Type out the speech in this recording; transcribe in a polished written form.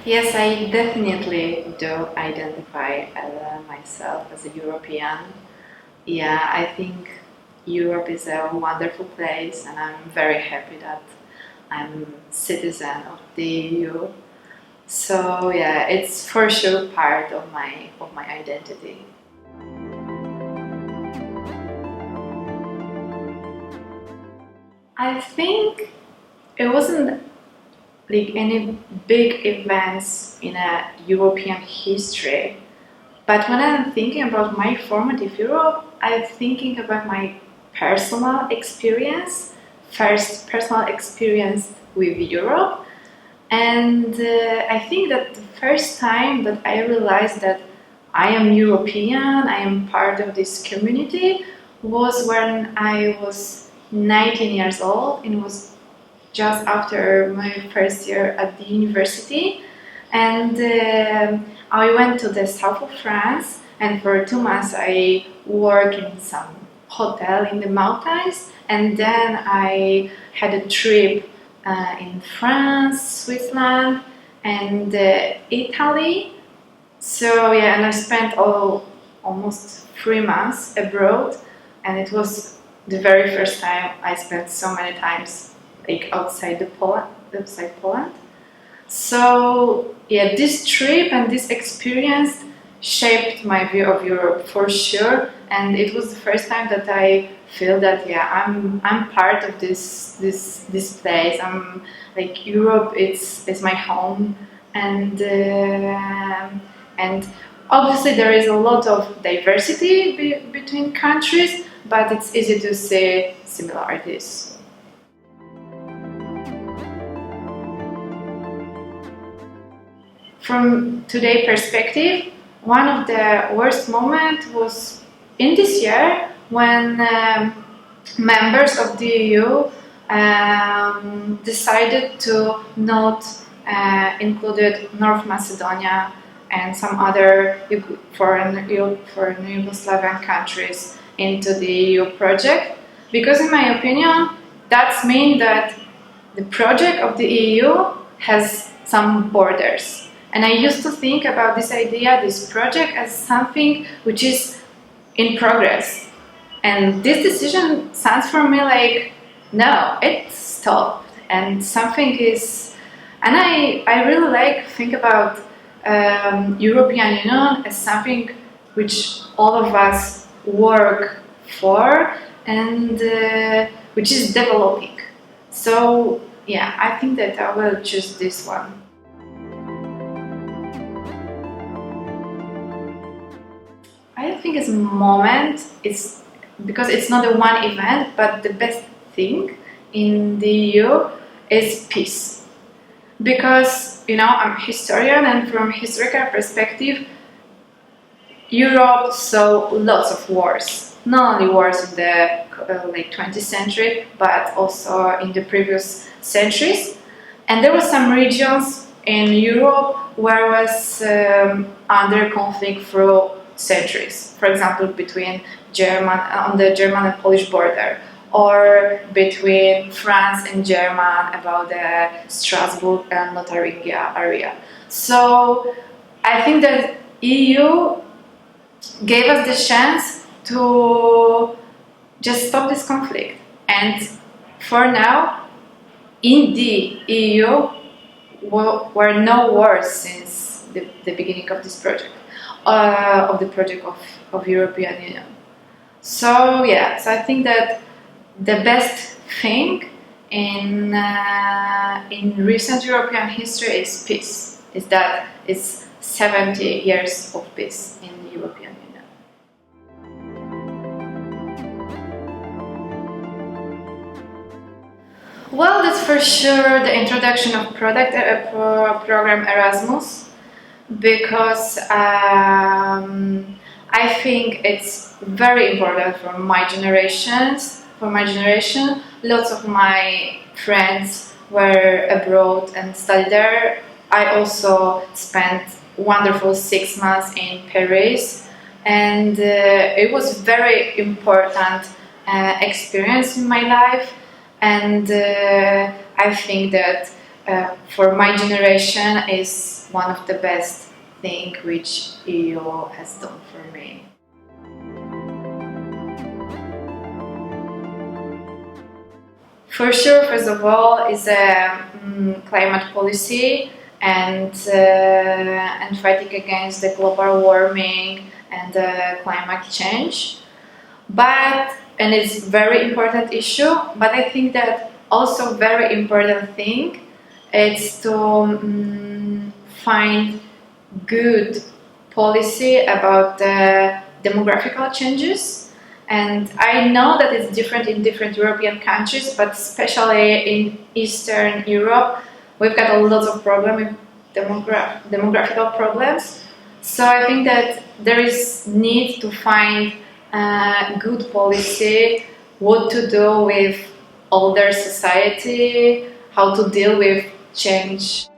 Yes, I definitely do identify myself as a European. Yeah, I think Europe is a wonderful place, and I'm very happy that I'm citizen of the EU. So yeah, it's for sure part of my identity. I think it wasn't like any big events in a European history. But when I'm thinking about my formative Europe, I'm thinking about my personal experience, first personal experience with Europe. And I think that the first time that I realized that I am European, I am part of this community, was when I was 19 years old. It was just after my first year at the university, and I went to the south of France, and for 2 months I worked in some hotel in the mountains, and then I had a trip in France, Switzerland, and Italy. So yeah, and I spent almost 3 months abroad, and it was the very first time I spent so many times like outside Poland. So yeah, this trip and this experience shaped my view of Europe for sure, and it was the first time that I feel that yeah, I'm part of this place. I'm like Europe. It's my home, and and obviously there is a lot of diversity between countries, but it's easy to see similarities. From today's perspective, one of the worst moments was in this year when members of the EU decided to not include North Macedonia and some other foreign Yugoslavian countries into the EU project, because in my opinion that means that the project of the EU has some borders. And I used to think about this idea, this project, as something which is in progress. And this decision sounds for me like, no, it stopped. And something is, and I really like think about European Union as something which all of us work for and which is developing. So yeah, I think that I will choose this one. I think it's a moment. It's because it's not a one event, but the best thing in the EU is peace. Because I'm a historian, and from historical perspective, Europe saw lots of wars. Not only wars in the late 20th century, but also in the previous centuries. And there were some regions in Europe where was under conflict for centuries. For example, between on the German and Polish border, or between France and German about the Strasbourg and Lotharingia area. So I think that EU gave us the chance to just stop this conflict. And for now, in the EU, were no wars since the beginning of this project, of the project of European Union. So yeah, so I think that the best thing in recent European history is peace. Is that it's 70 years of peace in the European Union. Well, that's for sure the introduction of program Erasmus, because I think it's very important for my generation. Lots of my friends were abroad and studied there. I also spent wonderful 6 months in Paris, and it was very important experience in my life. And I think that for my generation is one of the best thing which EU has done for me. For sure, first of all, is a climate policy and fighting against the global warming and climate change. And it's very important issue. But I think that also very important thing is to find good policy about the demographical changes. And I know that it's different in different European countries, but especially in Eastern Europe, we've got a lot of problem with demographical problems. So I think that there is need to find good policy, what to do with older society, how to deal with change.